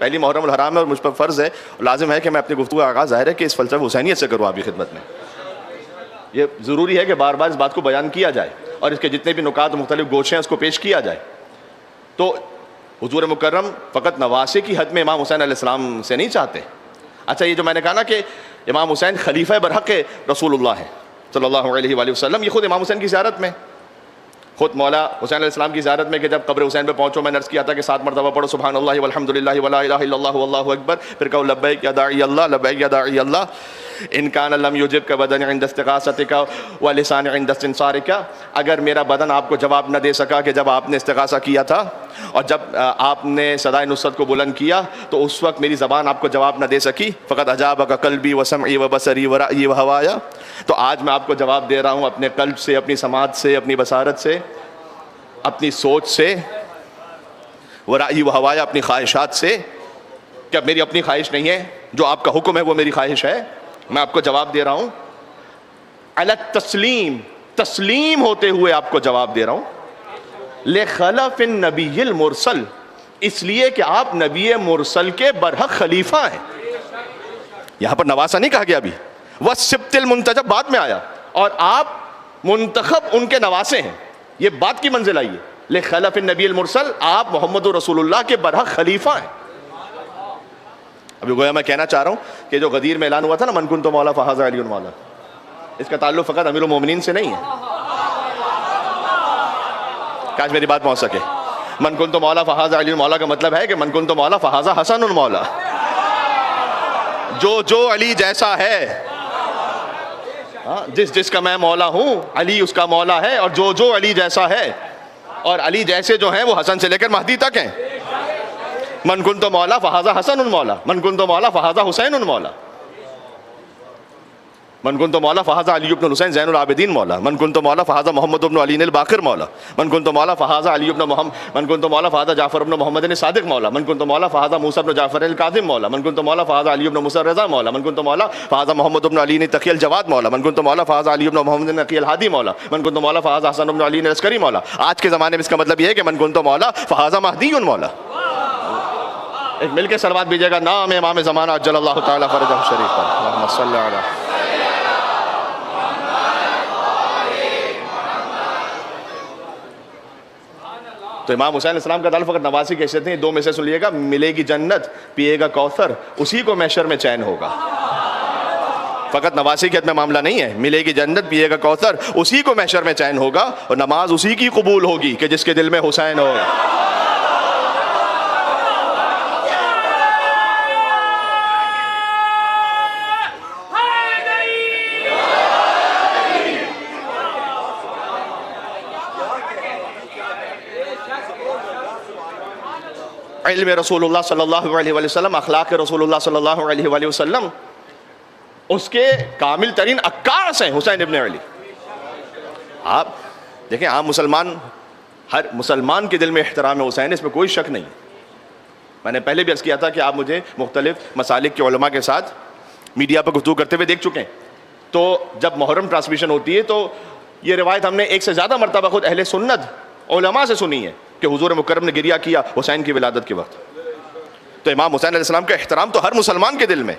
پہلی محرم الحرام ہے اور مجھ پر فرض ہے، لازم ہے کہ میں اپنی گفتگو کا آغاز ظاہر ہے کہ اس فلسفہ حسینیت سے کروں آپ کی خدمت میں. یہ ضروری ہے کہ بار بار اس بات کو بیان کیا جائے اور اس کے جتنے بھی نکات مختلف گوشے ہیں اس کو پیش کیا جائے. تو حضور مکرم فقط نواسے کی حد میں امام حسین علیہ السلام سے نہیں چاہتے. اچھا، یہ جو میں نے کہا نا کہ امام حسین خلیفہ برحق رسول اللہ ہے صلی اللہ علیہ وآلہ وسلم، یہ خود امام حسین کی زیارت میں، خود مولا حسین علیہ السلام کی زیارت میں کہ جب قبر حسین پہ پہنچو میں نے عرض کیا تھا کہ 7 مرتبہ پڑھو سبحان اللہ والحمد للہ ولا الہ الا اللہ واللہ اکبر، پھر کہو لبیک یا داعی اللہ، لبیک یا داعی اللہ، ان کان لم یجبک بدن عند استغاثتک ولسان عند استنصارک. اگر میرا بدن آپ کو جواب نہ دے سکا کہ جب آپ نے استغاثہ کیا تھا اور جب آپ نے صدائے نصرت کو بلند کیا تو اس وقت میری زبان آپ کو جواب نہ دے سکی، فقط اجابک قلبی وسمعی وبصری ورأیی وہوایا، تو آج میں آپ کو جواب دے رہا ہوں اپنے قلب سے، اپنی سماعت سے، اپنی بصارت سے، اپنی سوچ سے، ورأیی وہوایا، اپنی خواہشات سے، کہ اب میری اپنی خواہش نہیں ہے، جو آپ کا حکم ہے وہ میری خواہش ہے. میں آپ کو جواب دے رہا ہوں علی التسلیم، تسلیم ہوتے ہوئے آپ کو جواب دے رہا ہوں. لخلف النبی المرسل، اس لیے کہ آپ نبی مرسل کے برحق خلیفہ ہیں. یہاں پر نواسہ نہیں کہا گیا ابھی، والسبط المنتجب بعد میں آیا، اور آپ منتخب ان کے نواسے ہیں، یہ بات کی منزل آئی ہے. لخلف النبی المرسل، آپ محمد رسول اللہ کے برحق خلیفہ ہیں. ابھی گویا میں کہنا چاہ رہا ہوں کہ جو غدیر میں اعلان ہوا تھا نا من کنت مولا فہذا علی مولا، اس کا تعلق فقط امیر المومنین سے نہیں ہے. کاش میری بات پہنچ سکے. من کنت مولا فہذا علی مولا کا مطلب ہے کہ من کنت مولا فہذا حسن مولا، جو علی جیسا ہے، جس کا میں مولا ہوں علی اس کا مولا ہے، اور جو علی جیسا ہے، اور علی جیسے جو ہیں وہ حسن سے لے کر مہدی تک ہیں. من کنت مولا فہذا حسن مولا، من کنت مولا فہذا حسین مولا، من کنت مولا فہذا علی بن حسین زین العابدین مولا، من کنت مولا فہذا محمد بن علی الباقر مولا، من کنت مولا فہذا علی بن محمد، من کنت مولا فہذا جعفر بن محمد صادق مولا، من کنت مولا فہذا موسیٰ بن جعفر الکاظم مولا، من کنت مولا فہذا علی بن موسیٰ الرضا مولا، من کنت مولا فہذا محمد بن علی تقی الجواد مولا، من کنت مولا فہذا علی بن محمد نقی الہادی مولا، من کنت مولا فہذا حسن بن علی العسکری مولا. آج کے زمانے میں اس کا مطلب یہ ہے کہ من کنت مولا فہذا مہدی مولا. ایک مل کے صلوات بھیجیے گا نام امام زمانہ عجل اللہ تعالیٰ فرجہ شریف پر. اللہم صلی علی. تو امام حسین علیہ السلام کا تعلق فقط نواسی کی حیثیت نہیں، 2 میں سے سن لیے گا. ملے گی جنت، پیے گا کوثر، اسی کو محشر میں چین ہوگا. فقط نواسی کی حد میں معاملہ نہیں ہے. ملے گی جنت، پیے گا کوثر، اسی کو محشر میں چین ہوگا، اور نماز اسی کی قبول ہوگی کہ جس کے دل میں حسین ہو. علم رسول اللہ صلی اللہ علیہ وآلہ وسلم، اخلاق رسول اللہ صلی اللہ علیہ وآلہ وسلم، اس کے کامل ترین عکاس ہیں حسین ابن علی. آپ دیکھیں عام مسلمان، ہر مسلمان کے دل میں احترام حسین، اس میں کوئی شک نہیں. میں نے پہلے بھی عرض کیا تھا کہ آپ مجھے مختلف مسالک کے علماء کے ساتھ میڈیا پر گفتگو کرتے ہوئے دیکھ چکے ہیں. تو جب محرم ٹرانسمیشن ہوتی ہے تو یہ روایت ہم نے 1 سے زیادہ مرتبہ خود اہل سنت علماء سے سنی ہے کہ حضور مکرم نے گریہ کیا حسین کی ولادت کے وقت. تو امام حسین علیہ السلام کا احترام تو ہر مسلمان کے دل میں،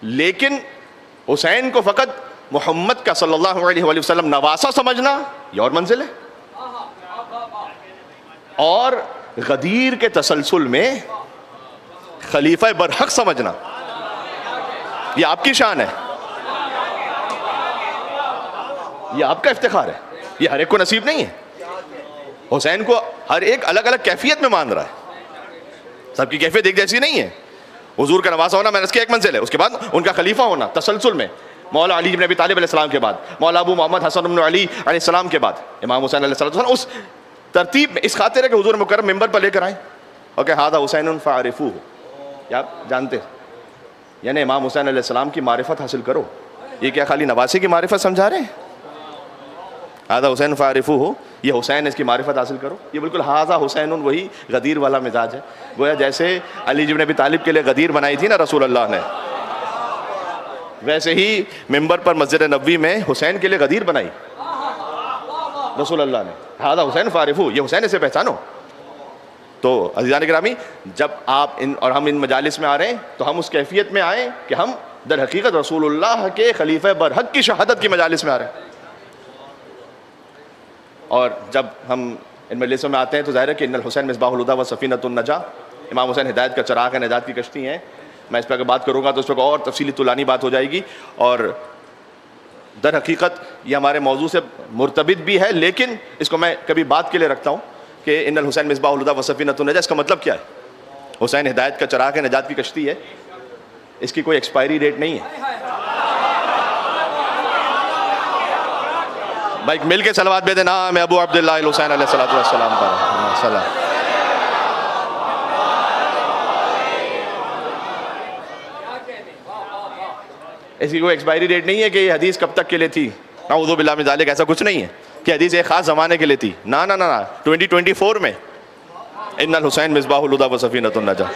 لیکن حسین کو فقط محمد کا صلی اللہ علیہ وآلہ وسلم نواسہ سمجھنا یہ اور منزل ہے، اور غدیر کے تسلسل میں خلیفہ برحق سمجھنا یہ آپ کی شان ہے، یہ آپ کا افتخار ہے. یہ ہر ایک کو نصیب نہیں ہے. حسین کو ہر ایک الگ الگ کیفیت میں مان رہا ہے، سب کی کیفیت ایک جیسی نہیں ہے. حضور کا نواسہ ہونا میں نے اس کی ایک منزل ہے، اس کے بعد ان کا خلیفہ ہونا تسلسل میں، مولا علی بن ابی طالب علیہ السلام کے بعد، مولا ابو محمد حسن بن علی علیہ السلام کے بعد امام حسین علیہ السلام، اس ترتیب میں، اس خاطر ہے کہ حضور مکرم ممبر پر لے کر آئیں اور کہ ھذا حسین فعرفوہ، کیا آپ جانتے یعنی امام حسین علیہ السلام کی معرفت حاصل کرو. یہ کیا خالی نواسی کی معرفت سمجھا رہے ہیں؟ ھذا حسین فعرفوہ، یہ حسین اس کی معرفت حاصل کرو. یہ بالکل ھذا حسین وہی غدیر والا مزاج ہے. گویا جیسے علی بن ابی طالب کے لیے غدیر بنائی تھی نا رسول اللہ نے، ویسے ہی ممبر پر مسجد نبوی میں حسین کے لیے غدیر بنائی رسول اللہ نے. ھذا حسین فعرفوہ، یہ حسین اسے پہچانو. تو عزیزان گرامی، جب آپ اور ہم ان مجالس میں آ رہے ہیں تو ہم اس کیفیت میں آئیں کہ ہم در حقیقت رسول اللہ کے خلیفہ برحق کی شہادت کی مجالس میں آ رہے ہیں. اور جب ہم ان مجلسوں میں آتے ہیں تو ظاہر ہے کہ ان الحسین مصباح الہدی و سفینۃ النجاہ، امام حسین ہدایت کا چراغ ہے، نجات کی کشتی ہیں. میں اس پہ اگر بات کروں گا تو اس پہ اور تفصیلی طولانی بات ہو جائے گی، اور در حقیقت یہ ہمارے موضوع سے مرتبط بھی ہے، لیکن اس کو میں کبھی بات کے لیے رکھتا ہوں کہ ان الحسین مصباح الہدی و سفینۃ النجاہ، اس کا مطلب کیا ہے؟ حسین ہدایت کا چراغ ہے، نجات کی کشتی ہے، اس کی کوئی ایکسپائری ڈیٹ نہیں ہے. بھائی مل کے صلوات بھیجیں، نام ابو عبداللہ الحسین علیہ الصلوۃ والسلام پر سلام. اس کی کوئی ایکسپائری ڈیٹ نہیں ہے کہ یہ حدیث کب تک کے لیے تھی. اعوذ باللہ من ذالک، ایسا کچھ نہیں ہے کہ حدیث ایک خاص زمانے کے لیے تھی. نا 2024 میں ان الحسین مصباح الہدی و سفینۃ النجاہ،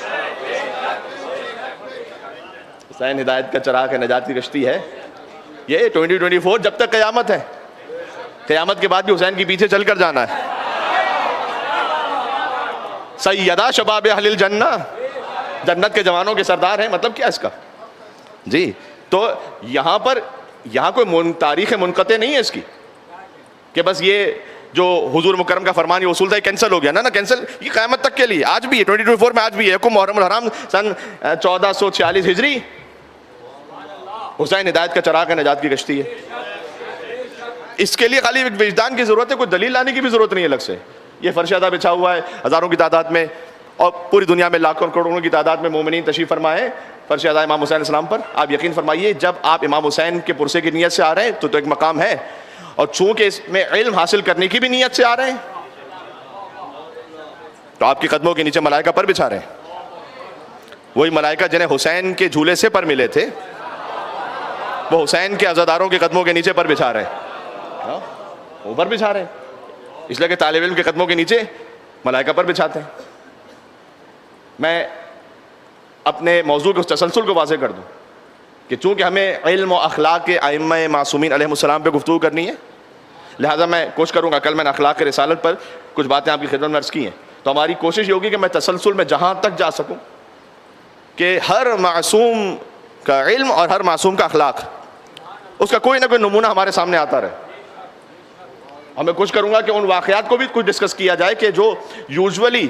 حسین ہدایت کا چراغ ہے، نجات کی کشتی ہے. یہ 2024 جب تک قیامت ہے، قیامت کے بعد بھی حسین کے پیچھے چل کر جانا ہے. سیدہ شباب اہل الجنہ، جنت کے جوانوں کے سردار ہیں. مطلب کیا اس کا؟ جی تو یہاں کوئی تاریخ منقطع نہیں ہے اس کی کہ بس یہ جو حضور مکرم کا فرمان یہ اصول تھا یہ کینسل ہو گیا. نا کینسل، یہ قیامت تک کے لیے آج بھی ہے، 2024 میں آج بھی ہے. محرم الحرام سن 1446 ہجری، حسین ہدایت کا چراغ ہے، نجات کی کشتی ہے. اس کے لیے خالی ایک وجدان کی ضرورت ہے، کوئی دلیل لانے کی بھی ضرورت نہیں الگ سے. یہ فرش ادا بچھا ہوا ہے ہزاروں کی تعداد میں، اور پوری دنیا میں لاکھوں کروڑوں کی تعداد میں مومنین تشریف فرمائے ہیں فرش ادا امام حسین علیہ السلام پر. آپ یقین فرمائیے جب آپ امام حسین کے پرسے کی نیت سے آ رہے ہیں تو ایک مقام ہے، اور چونکہ اس میں علم حاصل کرنے کی بھی نیت سے آ رہے ہیں تو آپ کے قدموں کے نیچے ملائکہ پر بچھا رہے ہیں. وہی ملائکہ جنہیں حسین کے جھولے سے پر ملے تھے وہ حسین کے عزاداروں کے قدموں کے نیچے پر بچھا رہے ہیں، اوپر بچھا رہے ہیں. اس لیے کہ طالب علم کے قدموں کے نیچے ملائکہ پر بچھاتے ہیں. میں اپنے موضوع کے اس تسلسل کو واضح کر دوں کہ چونکہ ہمیں علم و اخلاق کے ائمہ معصومین علیہ السلام پہ گفتگو کرنی ہے، لہٰذا میں کوشش کروں گا، کل میں نے اخلاق کے رسالت پر کچھ باتیں آپ کی خدمت میں عرض کی ہیں، تو ہماری کوشش یہ ہوگی کہ میں تسلسل میں جہاں تک جا سکوں کہ ہر معصوم کا علم اور ہر معصوم کا اخلاق، اس کا کوئی نہ کوئی نمونہ ہمارے سامنے آتا رہے. اور میں کوشش کروں گا کہ ان واقعات کو بھی کچھ ڈسکس کیا جائے کہ جو یوزولی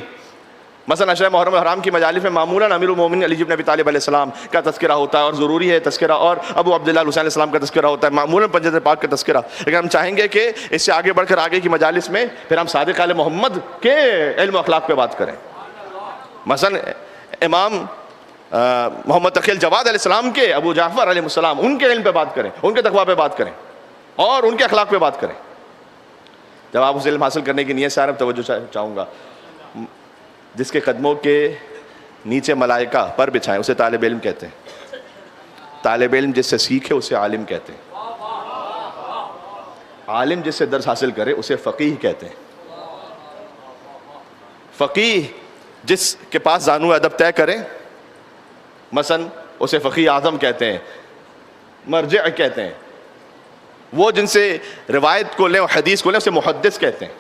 مثلا عشرہ محرم الحرام کی مجالس میں معمولاً امیر المومنین علی بن ابی طالب علیہ السلام کا تذکرہ ہوتا ہے، اور ضروری ہے تذکرہ، اور ابو عبداللہ الحسین علیہ السلام کا تذکرہ ہوتا ہے، معمولاً پنجت پاک کا تذکرہ. لیکن ہم چاہیں گے کہ اس سے آگے بڑھ کر آگے کی مجالس میں پھر ہم صادق آل محمد کے علم و اخلاق پہ بات کریں. مثلا امام محمد تقی الجواد علیہ السلام کے ابو جعفر علیہ السلام، ان کے علم پہ بات کریں، ان کے تقویٰ پہ بات کریں، اور ان کے اخلاق پہ بات کریں. جب آپ اس علم حاصل کرنے کی نیت سے آ رہے ہیں توجہ چاہوں گا، جس کے قدموں کے نیچے ملائکہ پر بچھائیں اسے طالب علم کہتے ہیں. طالب علم جس سے سیکھے اسے عالم کہتے ہیں. عالم جس سے درس حاصل کرے اسے فقیہ کہتے ہیں. فقیہ جس کے پاس زانو ادب طے کرے مثلا اسے فقیہ اعظم کہتے ہیں، مرجع کہتے ہیں. وہ جن سے روایت کو لیں اور حدیث کو لیں اسے محدث کہتے ہیں.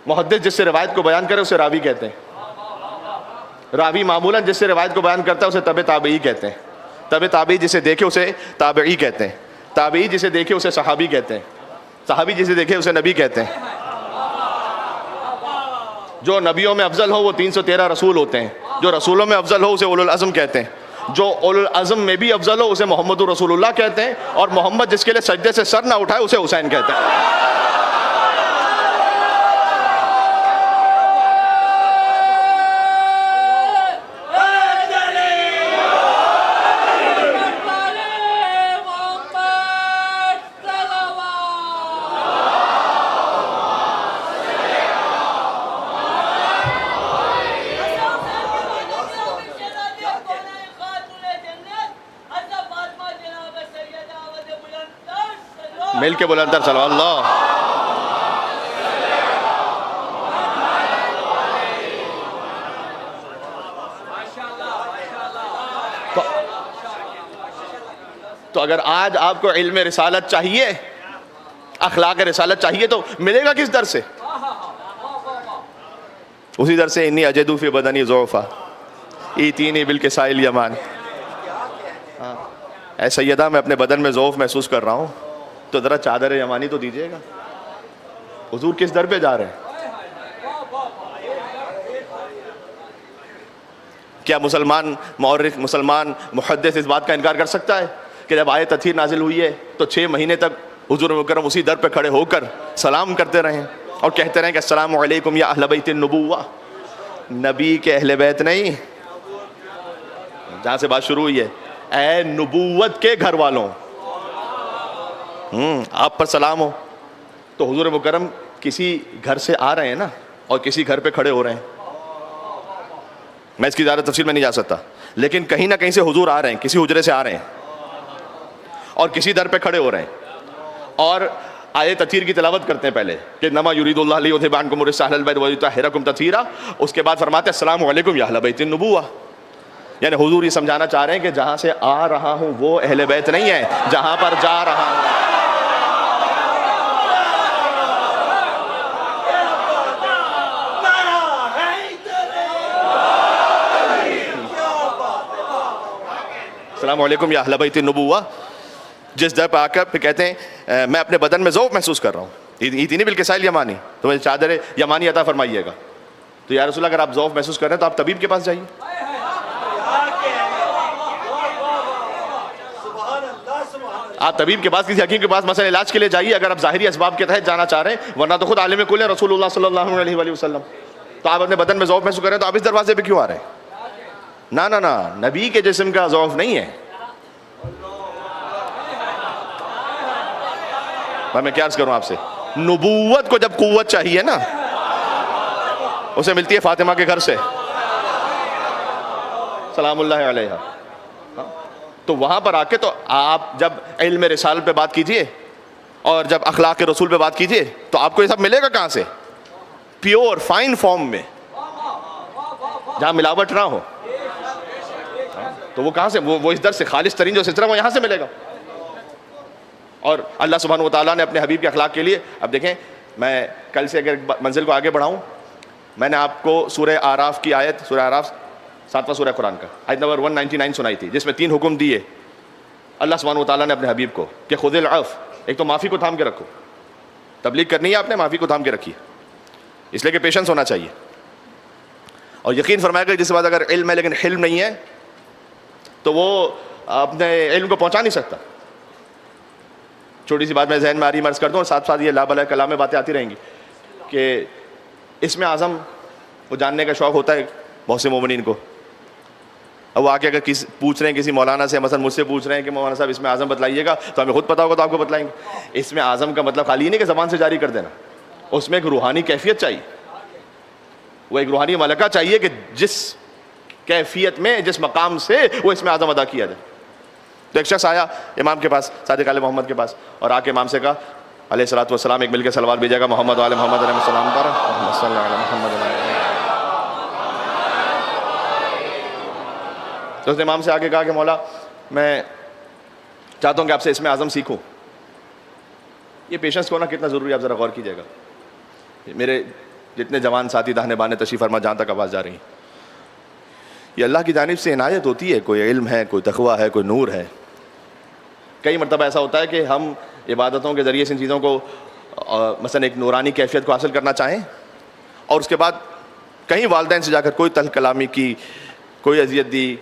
محدث جس سے روایت کو بیان کرے اسے راوی کہتے ہیں. راوی معمولاً جس سے روایت کو بیان کرتا ہے اسے تبع تابعی کہتے ہیں. تبع تابعی جسے دیکھے اسے تابعی کہتے ہیں. تابعی جسے دیکھے اسے صحابی کہتے ہیں. صحابی جسے دیکھے اسے نبی کہتے ہیں. جو نبیوں میں افضل ہو وہ 313 رسول ہوتے ہیں. جو رسولوں میں افضل ہو اسے اولو العزم کہتے ہیں. جو اولو العزم میں بھی افضل ہو اسے محمد رسول اللہ کہتے ہیں. اور محمد جس کے لیے سجدے سے سر نہ اٹھائے اسے حسین کہتے ہیں. مل کے بلندر صلی اللہ. تو اگر آج آپ کو علم رسالت چاہیے، اخلاق رسالت چاہیے تو ملے گا کس در سے؟ اسی در سے انی اجدو فی بدنی ضعفا ایتینی بالکساء الیمان. اے سیدہ میں اپنے بدن میں ضعف محسوس کر رہا ہوں تو ذرا چادر یمانی تو دیجیے گا. حضور کس در پہ جا رہے ہیں؟ کیا مسلمان مورخ، مسلمان محدث اس بات کا انکار کر سکتا ہے کہ جب آیت تطہیر نازل ہوئی ہے تو 6 مہینے تک حضور مکرم اسی در پہ کھڑے ہو کر سلام کرتے رہے اور کہتے رہے کہ السلام علیکم یا اہل بیت النبوہ، نبی کے اہل بیت نہیں، جہاں سے بات شروع ہوئی ہے، اے نبوت کے گھر والوں، آپ پر سلام ہو. تو حضور مکرم کسی گھر سے آ رہے ہیں نا، اور کسی گھر پہ کھڑے ہو رہے ہیں. میں اس کی زیادہ تفصیل میں نہیں جا سکتا، لیکن کہیں نہ کہیں سے حضور آ رہے ہیں، کسی حجرے سے آ رہے ہیں اور کسی در پہ کھڑے ہو رہے ہیں اور آیت تطہیر کی تلاوت کرتے ہیں پہلے کہ انما یرید اللہ لیذھب عنکم الرجس اہل البیت ویطہرکم تطہیرا. اس کے بعد فرماتے ہیں السلام علیکم یا اہل بیت النبوہ. یعنی حضور یہ سمجھانا چاہ رہے ہیں کہ جہاں سے آ رہا ہوں وہ اہل بیت نہیں ہے، جہاں پر جا رہا ہوں. السلام علیکم یا اہل بیت النبوہ. جس در پہ آ کر پھر کہتے ہیں میں اپنے بدن میں ذوق محسوس کر رہا ہوں، ایتینی بالکساء الیمانی، تو مجھے چادر یمانی عطا فرمائیے گا. تو یا رسول اللہ اگر آپ ذوق محسوس کر رہے ہیں تو آپ طبیب کے پاس جائیے. آپ طبیب کے پاس، کسی حکیم کے پاس مثلا علاج کے لیے جائیے اگر آپ ظاہری اسباب کے تحت جانا چاہ رہے ہیں، ورنہ تو خود عالم کل ہے رسول اللہ صلی اللہ علیہ وآلہ وسلم. تو آپ اپنے بدن میں ذوق محسوس کر رہے ہیں تو آپ اس دروازے پہ کیوں آ رہے ہیں؟ نہ نبی کے جسم کا ضعف نہیں ہے. میں کیا عرض کروں آپ سے، نبوت کو جب قوت چاہیے نا، اسے ملتی ہے فاطمہ کے گھر سے سلام اللہ علیہا. تو وہاں پر آ کے تو آپ جب علم رسالت پہ بات کیجئے اور جب اخلاق رسول پہ بات کیجئے تو آپ کو یہ سب ملے گا کہاں سے؟ پیور فائن فارم میں، جہاں ملاوٹ نہ ہو. تو وہ کہاں سے؟ وہ اس در سے خالص ترین جو سلسلہ وہ یہاں سے ملے گا. اور اللہ سبحانہ و تعالیٰ نے اپنے حبیب کے اخلاق کے لیے، اب دیکھیں میں کل سے اگر منزل کو آگے بڑھاؤں، میں نے آپ کو سورہ آراف کی آیت، سورہ آراف 7واں سورہ قرآن کا آیت نمبر 199 سنائی تھی، جس میں 3 حکم دیے اللہ سبحانہ و تعالیٰ نے اپنے حبیب کو کہ خذ العفو. ایک تو معافی کو تھام کے رکھو، تبلیغ کرنی ہے آپ نے، معافی کو تھام کے رکھیے، اس لیے کہ پیشنس ہونا چاہیے. اور یقین فرمایا کہ جس بات اگر علم ہے لیکن حلم نہیں ہے تو وہ اپنے علم کو پہنچا نہیں سکتا. چھوٹی سی بات میں ذہن میں آ رہی مرض کر دوں اور ساتھ ساتھ یہ لا بلا کلام میں باتیں آتی رہیں گی کہ اس میں اعظم وہ جاننے کا شوق ہوتا ہے بہت سے مومنین کو. اب وہ آ کے اگر پوچھ رہے ہیں کسی مولانا سے، مثلا مجھ سے پوچھ رہے ہیں کہ مولانا صاحب اس میں اعظم بتلائیے گا، تو ہمیں خود پتا ہوگا تو آپ کو بتلائیں گے. اس میں اعظم کا مطلب خالی نہیں کہ زبان سے جاری کر دینا، اس میں ایک روحانی کیفیت چاہیے، وہ ایک روحانی ملکہ چاہیے کہ جس کیفیت میں، جس مقام سے وہ اس میں اعظم ادا کیا جائے. تو ایک شخص آیا امام کے پاس، صادق آل محمد کے پاس، اور آ کے امام سے کہا علیہ الصلوۃ والسلام ایک مل کے صلوات بھیجے گا محمد وعلی محمد علیہ السلام پر، اللہم صلی علی محمد وعلی محمد. تو اس نے امام سے آ کے کہا کہ مولا میں چاہتا ہوں کہ آپ سے اس میں اعظم سیکھوں. یہ پیشنس ہونا کتنا ضروری ہے آپ ذرا غور کیجیے گا. میرے جتنے جوان ساتھی داہنے بانے تشریف فرما جہاں تک آواز جا رہی ہیں، یہ اللہ کی جانب سے عنایت ہوتی ہے. کوئی علم ہے، کوئی تقویٰ ہے، کوئی نور ہے. کئی مرتبہ ایسا ہوتا ہے کہ ہم عبادتوں کے ذریعے سے ان چیزوں کو مثلا ایک نورانی کیفیت کو حاصل کرنا چاہیں، اور اس کے بعد کہیں والدین سے جا کر کوئی تلخ کلامی کی، کوئی اذیت دی،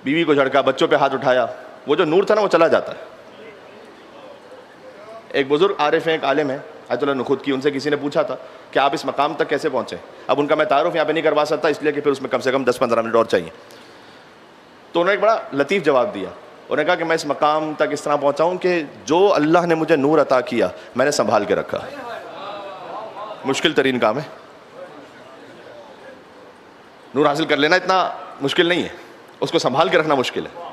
بیوی کو جھڑکا، بچوں پہ ہاتھ اٹھایا، وہ جو نور تھا نا وہ چلا جاتا ہے. ایک بزرگ عارف ہیں، ایک عالم ہے آیت اللہ نخود کی، ان سے کسی نے پوچھا تھا کہ آپ اس مقام تک کیسے پہنچے. اب ان کا میں تعارف یہاں پہ نہیں کروا سکتا اس لیے کہ پھر اس میں کم سے کم 10-15 منٹ اور چاہیے. تو انہوں نے ایک بڑا لطیف جواب دیا. انہوں نے کہا کہ میں اس مقام تک اس طرح پہنچا ہوں کہ جو اللہ نے مجھے نور عطا کیا میں نے سنبھال کے رکھا. مشکل ترین کام ہے، نور حاصل کر لینا اتنا مشکل نہیں ہے، اس کو سنبھال کے رکھنا مشکل ہے.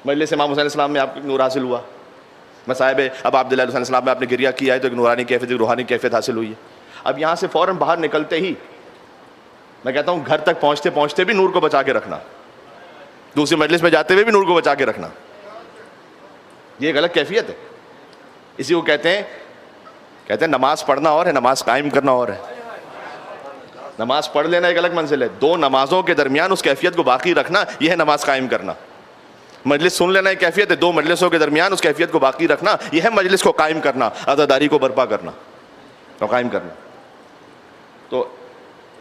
مجلس امام حسین السلام میں آپ کو نور حاصل ہوا، مصائب اب عبداللہ علیہ السلام میں آپ نے گریہ کیا ہے تو ایک نورانی کیفیت، ایک روحانی کیفیت حاصل ہوئی ہے. اب یہاں سے فوراً باہر نکلتے ہی میں کہتا ہوں گھر تک پہنچتے پہنچتے بھی نور کو بچا کے رکھنا، دوسری مجلس میں جاتے ہوئے بھی نور کو بچا کے رکھنا، یہ ایک الگ کیفیت ہے. اسی کو کہتے ہیں نماز پڑھنا اور ہے، نماز قائم کرنا اور ہے. نماز پڑھ لینا ایک الگ منزل ہے، دو نمازوں کے درمیان اس کیفیت کو باقی رکھنا یہ ہے نماز قائم کرنا. مجلس سن لینا ایک کیفیت ہے، دو مجلسوں کے درمیان اس کیفیت کو باقی رکھنا یہ ہے مجلس کو قائم کرنا، عزاداری کو برپا کرنا اور قائم کرنا. تو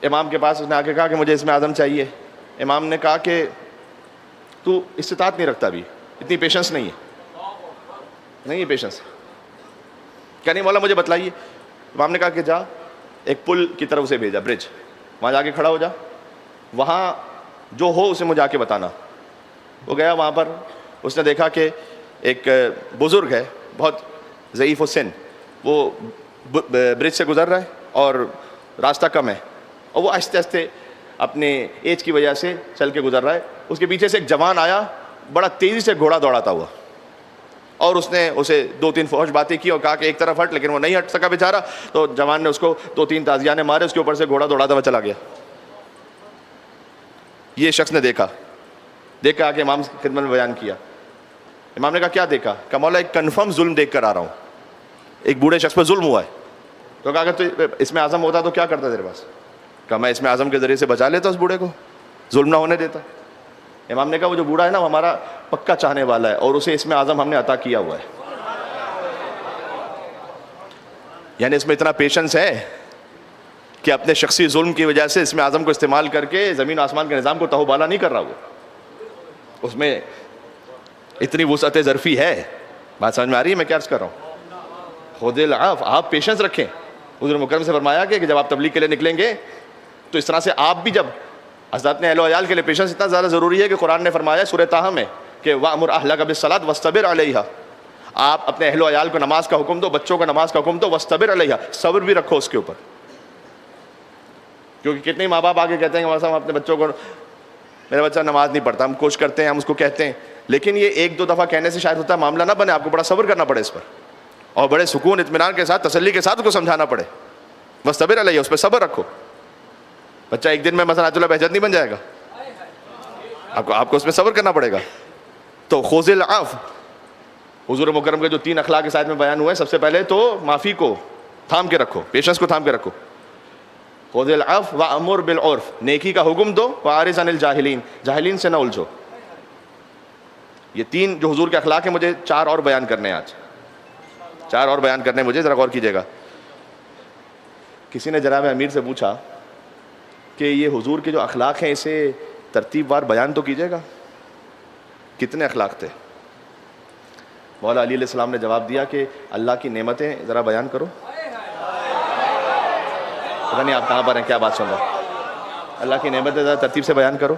امام کے پاس اس نے آ کے کہا کہ مجھے اس میں اعظم چاہیے. امام نے کہا کہ تو استطاعت نہیں رکھتا، ابھی اتنی پیشنس نہیں ہے پیشنس. کیا نہیں مولا مجھے بتلائیے. امام نے کہا کہ جا ایک پل کی طرف اسے بھیجا، برج، وہاں جا کے کھڑا ہو جا، وہاں جو ہو اسے مجھے آ کے بتانا. وہ گیا وہاں پر، اس نے دیکھا کہ ایک بزرگ ہے بہت ضعیف السن، وہ برج سے گزر رہا ہے اور راستہ کم ہے، اور وہ آہستہ آہستہ اپنے ایج کی وجہ سے چل کے گزر رہا ہے. اس کے پیچھے سے ایک جوان آیا بڑا تیزی سے گھوڑا دوڑاتا ہوا، اور اس نے اسے 2-3 فحش باتیں کی اور کہا کہ ایک طرف ہٹ، لیکن وہ نہیں ہٹ سکا بیچارہ. تو جوان نے اس کو 2-3 تازیانے مارے، اس کے اوپر سے گھوڑا دوڑاتا ہوا چلا گیا. یہ شخص نے دیکھا آ کے امام کی خدمت میں بیان کیا. امام نے کہا کیا دیکھا؟ کہ مولا ایک کنفرم ظلم دیکھ کر آ رہا ہوں، ایک بوڑھے شخص پہ ظلم ہوا ہے. تو کہا کہ تو اس میں اعظم ہوتا تو کیا کرتا تیرے پاس؟ کہ میں اس میں اعظم کے ذریعے سے بچا لیتا اس بوڑھے کو، ظلم نہ ہونے دیتا. امام نے کہا وہ جو بوڑھا ہے نا وہ ہمارا پکا چاہنے والا ہے، اور اسے اس میں اعظم ہم نے عطا کیا ہوا ہے. یعنی اس میں اتنا پیشنس ہے کہ اپنے شخصی ظلم کی وجہ سے اس میں اعظم کو استعمال کر کے زمین و آسمان کے نظام کو تہو بالا نہیں کر رہا. وہ اس میں اتنی وسعت ظرفی ہے. بات سمجھ میں آ رہی ہے میں کیا عرض کر رہا ہوں؟ خود العفو، آپ پیشنس رکھیں. حضور مکرم سے فرمایا کہ جب آپ تبلیغ کے لیے نکلیں گے تو اس طرح سے آپ بھی، جب حضرات نے اہل و عیال کے لیے پیشنس اتنا زیادہ ضروری ہے کہ قرآن نے فرمایا سورہ طٰہٰ میں کہ وَأْمُرْ أَهْلَكَ بِالصَّلَاةِ وَاصْطَبِرْ عَلَيْهَا. آپ اپنے اہل و عیال کو نماز کا حکم دو، بچوں کو نماز کا حکم دو، وَاصْطَبِرْ عَلَيْهَا، صبر بھی رکھو اس کے اوپر. کیونکہ کتنے ماں باپ آگے کہتے ہیں کہ ہم اپنے بچوں کو، میرا بچہ نماز نہیں پڑھتا، ہم کوشش کرتے ہیں، ہم اس کو کہتے ہیں، لیکن یہ 1-2 دفعہ کہنے سے شاید ہوتا ہے معاملہ نہ بنے، آپ کو بڑا صبر کرنا پڑے اس پر، اور بڑے سکون اطمینان کے ساتھ تسلی کے ساتھ اس کو سمجھانا پڑے. وَاصْطَبِرْ عَلَيْهَا، اس پہ صبر رکھو. بچہ ایک دن میں مثلا آیت اللہ بہجت نہیں بن جائے گا، آپ کو اس میں صبر کرنا پڑے گا. تو خُذِ الْعَفْوَ، حضور مکرم کے جو 3 اخلاق اس آیت میں بیان ہوئے ہیں، سب سے پہلے تو معافی کو تھام کے رکھو، پیشنس کو تھام کے رکھو. خُذِ الْعَفْوَ وَأْمُرْ بِالْعُرْفِ، نیکی کا حکم دو، وَأَعْرِضْ عَنِ الْجَاهِلِينَ، جاہلین سے نہ الجھو. یہ 3 جو حضور کے اخلاق ہیں، مجھے 4 اور بیان کرنے ہیں آج، 4 اور بیان کرنے ہیں مجھے، ذرا غور کیجیے گا. کسی نے جناب امیر سے پوچھا کہ یہ حضور کے جو اخلاق ہیں اسے ترتیب وار بیان تو کیجیے گا، کتنے اخلاق تھے؟ مولا علی علیہ السلام نے جواب دیا کہ اللہ کی نعمتیں ذرا بیان کرو. پتہ نہیں آپ کہاں پر ہیں، کیا بات سن رہے ہیں؟ اللہ کی نعمتیں ذرا ترتیب سے بیان کرو.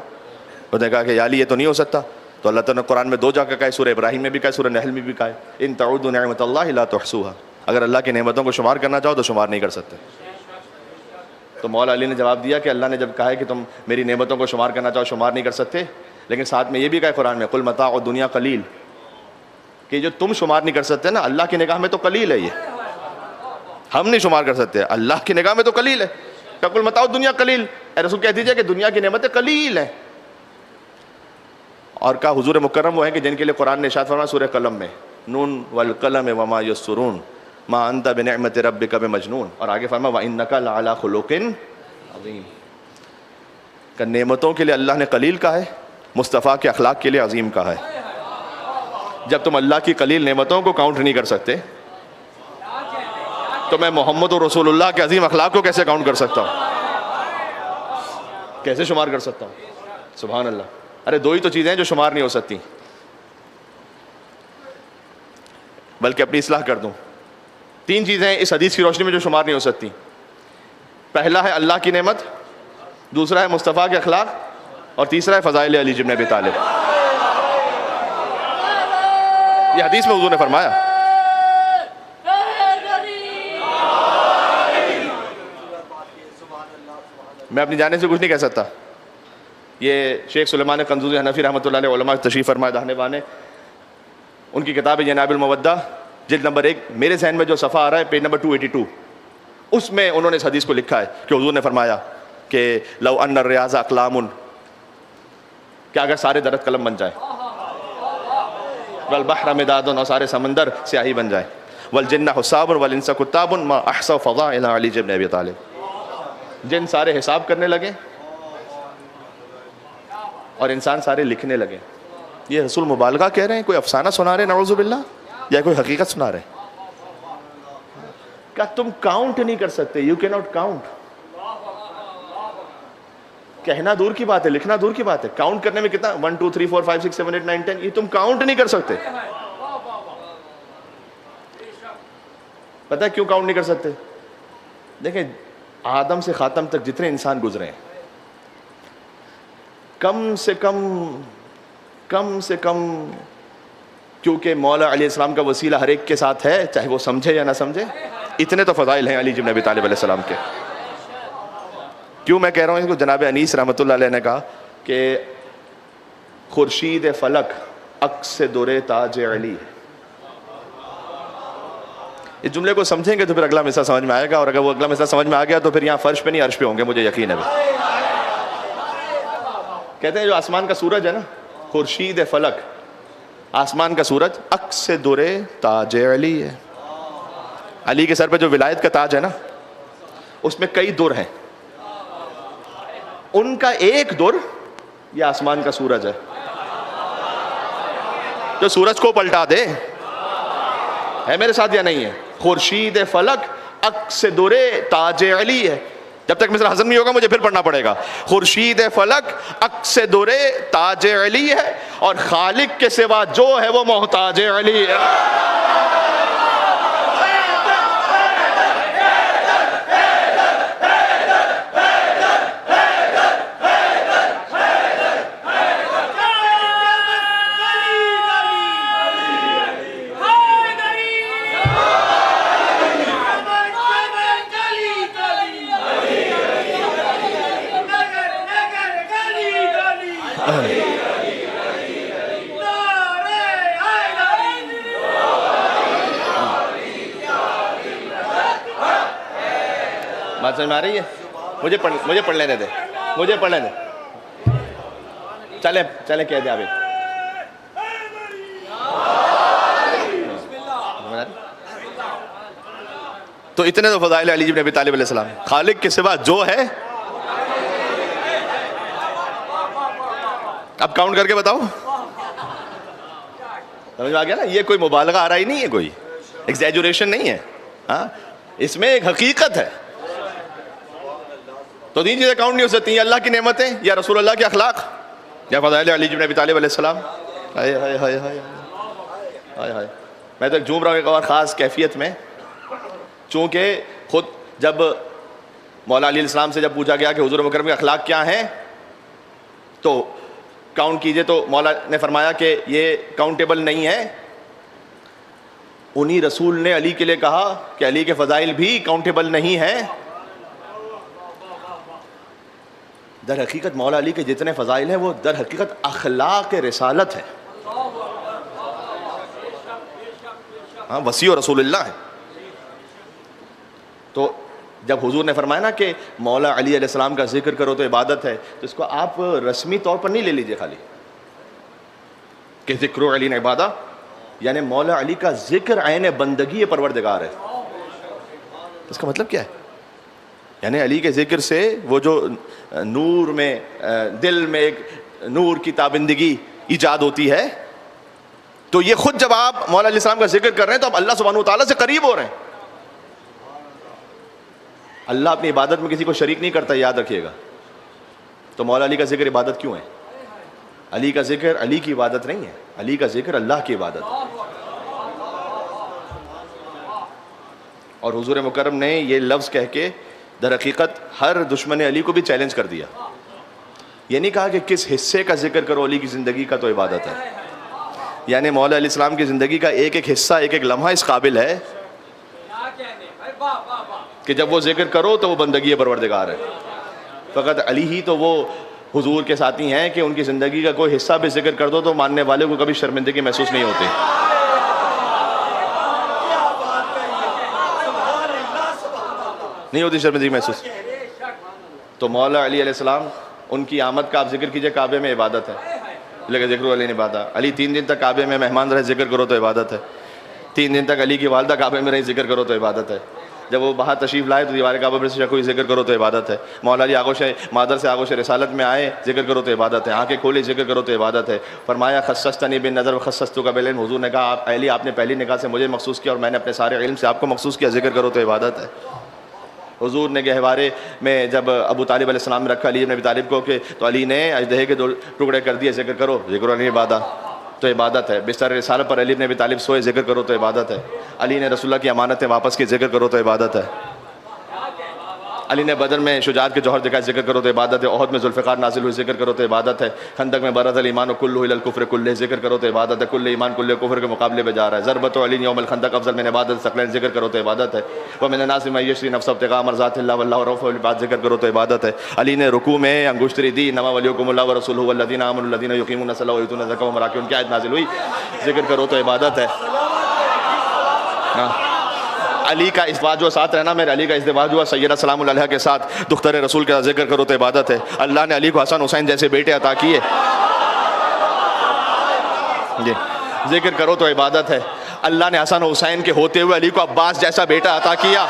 انہوں نے کہا کہ یا علی یہ تو نہیں ہو سکتا. تو اللہ تعالیٰ نے قرآن میں 2 جگہ کہا ہے، سورہ ابراہیم میں بھی کہا ہے، سورہ نحل میں بھی کہا ہے، ان تعدوا نعمت اللہ لا تحصوها، اگر اللہ کی نعمتوں کو شمار کرنا چاہو تو شمار نہیں کر سکتے. تو مولا علی نے جواب دیا کہ اللہ نے جب کہا ہے کہ تم میری نعمتوں کو شمار کرنا چاہو شمار نہیں کر سکتے، لیکن ساتھ میں یہ بھی کہا ہے قرآن میں قل متاع الدنیا قلیل، کہ جو تم شمار نہیں کر سکتے نا، اللہ کی نگاہ میں تو قلیل ہے. یہ ہم نہیں شمار کر سکتے، اللہ کی نگاہ میں تو قلیل ہے. کہ قل متاع الدنیا قلیل، اے رسول کہہ دیجیے کہ دنیا کی نعمتیں قلیل ہیں. اور کہا حضور مکرم وہ ہیں کہ جن کے لیے قرآن نے ارشاد فرمایا سورہ قلم میں، نون والقلم وما یسطرون ما انت بنعمت ربک بمجنون، اور آگے فرمایا وانک لعلی خلق عظیم. کہ نعمتوں کے لیے اللہ نے قلیل کہا ہے، مصطفیٰ کے اخلاق کے لیے عظیم کہا ہے. جب تم اللہ کی قلیل نعمتوں کو کاؤنٹ نہیں کر سکتے تو میں محمد و رسول اللہ کے عظیم اخلاق کو کیسے کاؤنٹ کر سکتا ہوں، کیسے شمار کر سکتا ہوں؟ سبحان اللہ. ارے 2 ہی تو چیزیں ہیں جو شمار نہیں ہو سکتی، بلکہ اپنی اصلاح کر دوں. 3 چیزیں ہیں اس حدیث کی روشنی میں جو شمار نہیں ہو سکتی. پہلا ہے اللہ کی نعمت، دوسرا ہے مصطفیٰ کے اخلاق، اور تیسرا ہے فضائل علی بن ابی طالب. یہ حدیث میں حضور نے فرمایا. میں اپنی جانے سے کچھ نہیں کہہ سکتا. یہ شیخ سلیمان قنزوزی حنفی رحمۃ اللہ علیہ علماء تشریف فرمائے دہنے بانے، ان کی کتاب جناب المودہ جلد نمبر 1 میرے ذہن میں جو صفحہ آ رہا ہے پیج نمبر 282، اس میں انہوں نے اس حدیث کو لکھا ہے کہ حضور نے فرمایا کہ لو ان الریاض اقلام، کہ اگر سارے درخت قلم بن جائیں، والبحر مداد، اور سارے سمندر سیاہی بن جائیں، والجن حساب والانس کتاب ما احصوا فضائل علی بن ابی طالب. جن سارے حساب کرنے لگے اور انسان سارے لکھنے لگے. یہ رسول مبالغہ کہہ رہے ہیں؟ کوئی افسانہ سنا رہے ہیں نعوذ باللہ، یا کوئی حقیقت سنا رہے ہیں؟ کیا تم کاؤنٹ نہیں کر سکتے؟ یو کی ناٹ کاؤنٹ. کہنا دور کی بات ہے، لکھنا دور کی بات ہے. کاؤنٹ کرنے میں کتنا 1 2 3 4 5 6 7 8 9 10 یہ تم کاؤنٹ نہیں کر سکتے. پتہ ہے کیوں کاؤنٹ نہیں کر سکتے؟ دیکھیں آدم سے خاتم تک جتنے انسان گزرے ہیں، کم سے کم کیونکہ مولا علیہ السلام کا وسیلہ ہر ایک کے ساتھ ہے، چاہے وہ سمجھے یا نہ سمجھے، اتنے تو فضائل ہیں علی بن ابی طالب علیہ السلام کے. کیوں میں کہہ رہا ہوں اس کو؟ جناب انیس رحمۃ اللہ علیہ نے کہا کہ خورشید فلک عکس در تاج علی. اس جملے کو سمجھیں گے تو پھر اگلا مسئلہ سمجھ میں آئے گا، اور اگر وہ اگلا مسئلہ سمجھ میں آ گیا تو پھر یہاں فرش پہ نہیں عرش پہ ہوں گے، مجھے یقین ہے. کہتے ہیں جو آسمان کا سورج ہے نا، خورشید فلک، آسمان کا سورج عکس در تاج علی ہے. علی کے سر پہ جو ولایت کا تاج ہے نا، اس میں کئی در ہیں. ان کا ایک در یہ آسمان کا سورج ہے جو سورج کو پلٹا دے. ہے میرے ساتھ یا نہیں ہے؟ خورشید فلک عکس در تاج علی ہے. جب تک مثلا ہضم نہیں ہوگا مجھے پھر پڑھنا پڑے گا. خورشید فلک عکس در تاج علی ہے، اور خالق کے سوا جو ہے وہ محتاج علی ہے. بات سمجھ میں آ رہی ہے؟ مجھے پڑھ لینے دے، مجھے پڑھ لینے دے. چلیں کہہ دیں آپ. تو اتنے تو فضائل علی بن ابی طالب علیہ السلام. خالق کے سوا جو ہے، اب کاؤنٹ کر کے بتاؤ. سمجھ میں آ گیا نا؟ یہ کوئی مبالغہ آ رہا ہی نہیں ہے، کوئی ایگزیجوریشن نہیں ہے. ہاں، اس میں ایک حقیقت ہے. تو تین چیزیں کاؤنٹ نہیں ہو سکتی، اللہ کی نعمتیں، یا رسول اللہ کے اخلاق، یا فضائل علی بن ابی طالب علیہ السلام. ہائے ہائے ہائے ہائے ہائے ہائے. میں تو جھوم رہا ہوں ایک اور خاص کیفیت میں، چونکہ خود جب مولا علیہ السلام سے جب پوچھا گیا کہ حضور مکرم کے اخلاق کیا ہیں تو کاؤنٹ کیجئے، تو مولا نے فرمایا کہ یہ کاؤنٹیبل نہیں ہے. انہی رسول نے علی کے لیے کہا کہ علی کے فضائل بھی کاؤنٹیبل نہیں ہیں. در حقیقت مولا علی کے جتنے فضائل ہیں وہ در حقیقت اخلاق رسالت ہے. ہاں، وسیع رسول اللہ ہے. تو جب حضور نے فرمایا نا کہ مولا علی علیہ السلام کا ذکر کرو تو عبادت ہے، تو اس کو آپ رسمی طور پر نہیں لے لیجئے خالی کہ ذکر علی نے عبادہ، یعنی مولا علی کا ذکر عین بندگی پروردگار ہے. اس کا مطلب کیا ہے؟ یعنی علی کے ذکر سے وہ جو نور میں دل میں ایک نور کی تابندگی ایجاد ہوتی ہے، تو یہ خود جب آپ مولا علیہ السلام کا ذکر کر رہے ہیں تو آپ اللہ سبحانہ وتعالیٰ سے قریب ہو رہے ہیں. اللہ اپنی عبادت میں کسی کو شریک نہیں کرتا، یاد رکھیے گا. تو مولا علی کا ذکر عبادت کیوں ہے؟ علی کا ذکر علی کی عبادت نہیں ہے، علی کا ذکر اللہ کی عبادت ہے. اور حضور مکرم نے یہ لفظ کہہ کے در حقیقت ہر دشمن علی کو بھی چیلنج کر دیا. یہ نہیں کہا کہ کس حصے کا ذکر کرو علی کی زندگی کا تو عبادت ہے، یعنی مولا علیہ السلام کی زندگی کا ایک ایک حصہ، ایک ایک لمحہ اس قابل ہے کہ جب وہ ذکر کرو تو وہ بندگی پروردگار ہے. فقط علی ہی تو وہ حضور کے ساتھی ہیں کہ ان کی زندگی کا کوئی حصہ بھی ذکر کر دو تو ماننے والے کو کبھی شرمندگی محسوس نہیں ہوتی. نہیں ہوتی شرمندگی محسوس. تو مولا علی علیہ السلام، ان کی آمد کا آپ ذکر کیجئے کعبے میں عبادت ہے، لیکن ذکر علی نے عبادت. علی 3 دن تک کعبے میں مہمان رہے، ذکر کرو تو عبادت ہے. 3 دن تک علی کی والدہ کعبے میں رہی، ذکر کرو تو عبادت ہے. جب وہ باہر تشریف لائے تو دیوار کعبہ پر سے کوئی ذکر کرو تو عبادت ہے. مولا علی آغوش مادر سے آغوش رسالت میں آئے ذکر کرو تو عبادت ہے. آنکھیں کھولی ذکر کرو تو عبادت ہے. فرمایا خصصتنی بالنظر وخصصتک بالعلم. حضور نے کہا علی آپ نے پہلی نگاہ سے مجھے مخصوص کیا اور میں نے اپنے سارے علم سے آپ کو مخصوص کیا, ذکر کرو تو عبادت ہے. حضور نے گہوارے میں جب ابو طالب علیہ السلام نے رکھا علی بن ابی طالب کو کہ تو علی نے اژدہے کے 2 ٹکڑے کر دیے, ذکر کرو, ذکر علی عبادت تو عبادت ہے. بستر رسالت پر علی بن ابی طالب سوئے, ذکر کرو تو عبادت ہے. علی نے رسول اللہ کی امانتیں واپس کی, ذکر کرو تو عبادت ہے. علی نے بدر میں شجاعت کے جوہر دکھائے, ذکر کرو تو عبادت ہے. احد میں ذوالفقار نازل ہوئی, ذکر کرو تو عبادت ہے. خندق میں برز الایمان کلہ الی الکفر کلہ, ذکر کرو تو عبادت ہے. کل ایمان کل کفر کے مقابلے میں جا رہا ہے. ضربۃ علی یوم الخندق افضل من عبادت ثقلین, ذکر کرو تو عبادت ہے. ومن الناس من یشری نفسه ابتغاء مرضات اللہ واللہ رؤوف بالعباد, ذکر کرو تو عبادت ہے. علی نے رکوع میں انگشتری دی, انما ولیکم اللہ ورسولہ والذین آمنوا الذین یقیمون الصلاۃ ویؤتون الزکاۃ وهم راکعون کی آیت نازل ہوئی, ذکر کرو تو عبادت ہے. علی کا ازدواج ہوا, ساتھ رہنا میرے علی کا ازدواج ہوا سیدہ سلام اللہ علیہا کے ساتھ, دختر رسول کا ذکر کرو تو عبادت ہے. اللہ نے علی کو حسن حسین جیسے بیٹے عطا کیے, جی ذکر کرو تو عبادت ہے. اللہ نے حسن حسین کے ہوتے ہوئے علی کو عباس جیسا بیٹا عطا کیا,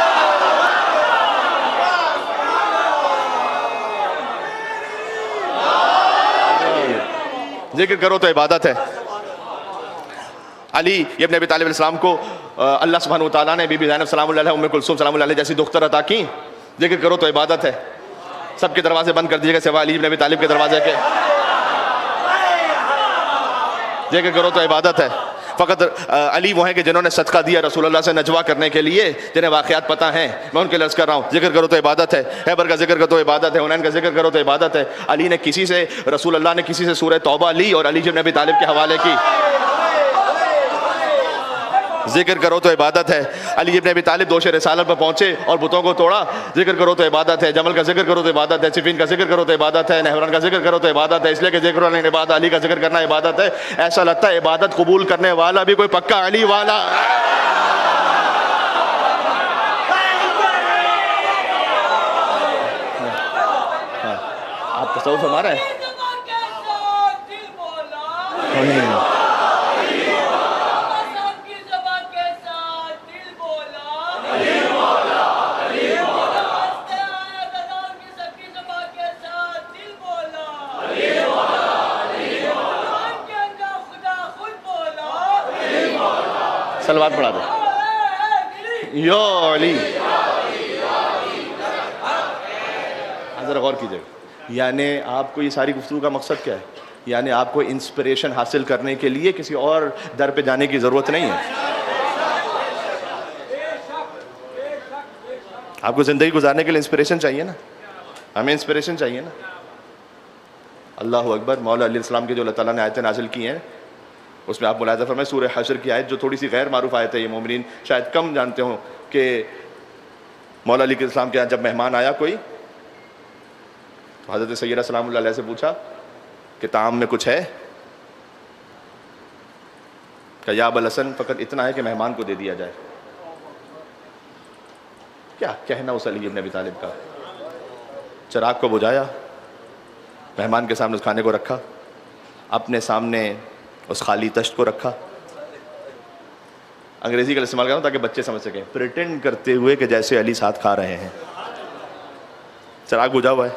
ذکر کرو تو عبادت ہے. علی ابن ابی طالب علیہ السلام کو اللہ سبحانہ وتعالیٰ نے بی بی زینب سلام اللہ علیہ, ام کلثوم سلام اللہ علیہ جیسی دختر عطا کی, ذکر کرو تو عبادت ہے. سب کے دروازے بند کر دیے گئے سوائے علی ابن ابی طالب کے دروازے کے, ذکر کرو تو عبادت ہے. فقط علی وہ ہیں کہ جنہوں نے صدقہ دیا رسول اللہ سے نجوا کرنے کے لیے, جنہیں واقعات پتہ ہیں, میں ان کے لفظ کر رہا ہوں, ذکر کرو تو عبادت ہے. خیبر کا ذکر کرو تو عبادت ہے. حنین کا ذکر کرو تو عبادت ہے. علی نے کسی سے, رسول اللہ نے کسی سے سورہ توبہ لی اور علی ابن ابی طالب کے حوالے کی, ذکر کرو تو عبادت ہے. علی ابن ابی طالب دوش رسالت پر پہنچے اور بتوں کو توڑا, ذکر کرو تو عبادت ہے. جمل کا ذکر کرو تو عبادت ہے. صفین کا ذکر کرو تو عبادت ہے. نہران کا ذکر کرو تو عبادت ہے. اس لیے کہ ذکر علی عبادت, علی کا ذکر کرنا عبادت ہے. ایسا لگتا ہے عبادت قبول کرنے والا بھی کوئی پکا علی والا. آپ تصوف ہمارا ہے. صلوات پڑھا دے یا علی. ذرا غور کیجئے, یعنی آپ کو یہ ساری گفتگو کا مقصد کیا ہے؟ یعنی آپ کو انسپریشن حاصل کرنے کے لیے کسی اور در پہ جانے کی ضرورت نہیں ہے. آپ کو زندگی گزارنے کے لیے انسپریشن چاہیے نا, ہمیں انسپریشن چاہیے نا. اللہ اکبر. مولا علیہ السلام کے جو اللہ تعالیٰ نے آیتیں نازل کی ہیں اس میں آپ ملاحظہ فرمائیں سورہ حشر کی آیت جو تھوڑی سی غیر معروف آیت ہے, یہ مومنین شاید کم جانتے ہوں کہ مولا علیہ السلام کے یہاں جب مہمان آیا کوئی, تو حضرت سیدہ سلام اللہ علیہ سے پوچھا کہ طعام میں کچھ ہے؟ کہ یا ابا الحسن فقط اتنا ہے کہ مہمان کو دے دیا جائے. کیا کہنا اس علی بن ابی طالب کا. چراغ کو بجھایا, مہمان کے سامنے اس کھانے کو رکھا, اپنے سامنے اس خالی تشت کو رکھا. انگریزی کا استعمال کر رہا ہوں تاکہ بچے سمجھ سکیں. پریٹینڈ کرتے ہوئے کہ جیسے علی ساتھ کھا رہے ہیں. چراغ بجھا ہوا ہے,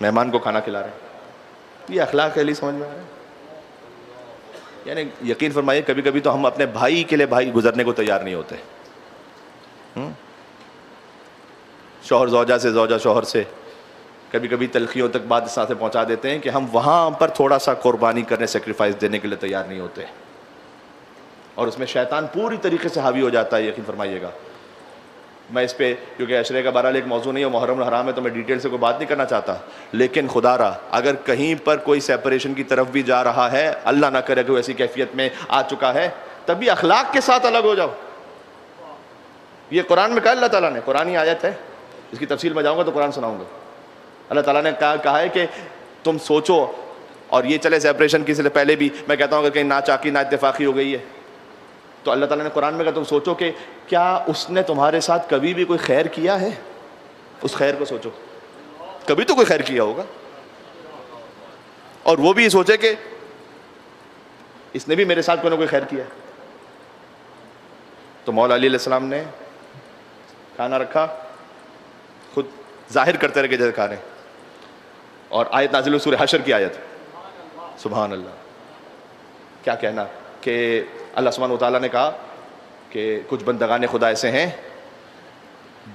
مہمان کو کھانا کھلا رہے ہیں. یہ اخلاق علی سمجھ میں آ رہا ہے. یعنی یقین فرمائیے کبھی کبھی تو ہم اپنے بھائی کے لیے بھائی گزرنے کو تیار نہیں ہوتے. شوہر زوجہ سے, زوجہ شوہر سے, کبھی کبھی تلخیوں تک بات اس طرح سے پہنچا دیتے ہیں کہ ہم وہاں پر تھوڑا سا قربانی کرنے, سیکریفائس دینے کے لیے تیار نہیں ہوتے, اور اس میں شیطان پوری طریقے سے حاوی ہو جاتا ہے. یقین فرمائیے گا. میں اس پہ کیونکہ عشرے کا بہرحال ایک موضوع نہیں ہے, محرم الحرام ہے, تو میں ڈیٹیل سے کوئی بات نہیں کرنا چاہتا, لیکن خدا را اگر کہیں پر کوئی سیپریشن کی طرف بھی جا رہا ہے, اللہ نہ کرے کہ ایسی کیفیت میں آ چکا ہے, تبھی اخلاق کے ساتھ الگ ہو جاؤ. یہ قرآن میں کہا اللہ تعالیٰ نے, قرآنی آیت ہے, اس کی تفصیل میں جاؤں گا تو قرآن سناؤں گا. اللہ تعالیٰ نے کہا ہے کہ تم سوچو, اور یہ چلے سیپریشن کی سے پہلے بھی میں کہتا ہوں اگر کہیں ناچاکی نا اتفاقی ہو گئی ہے تو اللہ تعالیٰ نے قرآن میں کہا تم سوچو کہ کیا اس نے تمہارے ساتھ کبھی بھی کوئی خیر کیا ہے. اس خیر کو سوچو, کبھی تو کوئی خیر کیا ہوگا, اور وہ بھی یہ سوچے کہ اس نے بھی میرے ساتھ کوئی نہ کوئی خیر کیا ہے. تو مولا علی علیہ السلام نے کھانا رکھا, خود ظاہر کرتے رہے کہ جیسے کھا رہے ہیں, اور آیت نازل ہوئی سورہ حشر کی آیت, سبحان اللہ. کیا کہنا کہ اللہ سبحانہ و تعالیٰ نے کہا کہ کچھ بندگان خدا ایسے ہیں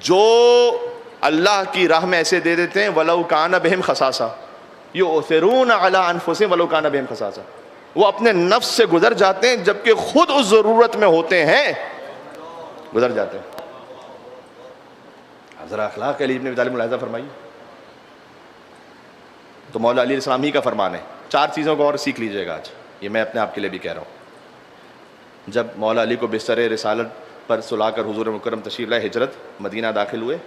جو اللہ کی راہ میں ایسے دے دیتے ہیں, وَلَوْ كَانَ بِهِمْ خَصَاصَةٌ يُؤْثِرُونَ عَلَىٰ أَنفُسِهِمْ وَلَوْ كَانَ بِهِمْ خَصَاصَةٌ, وہ اپنے نفس سے گزر جاتے ہیں جبکہ خود اس ضرورت میں ہوتے ہیں, گزر جاتے ہیں. ذرا اخلاق علی ابن ابی طالب ملاحظہ فرمائیے. تو مولا علی علیہ السلام ہی کا فرمان ہے. 4 چیزوں کو اور سیکھ لیجئے گا آج, یہ میں اپنے آپ کے لیے بھی کہہ رہا ہوں. جب مولا علی کو بستر رسالت پر سلا کر حضور مکرم تشریف لائے, ہجرت مدینہ داخل ہوئے.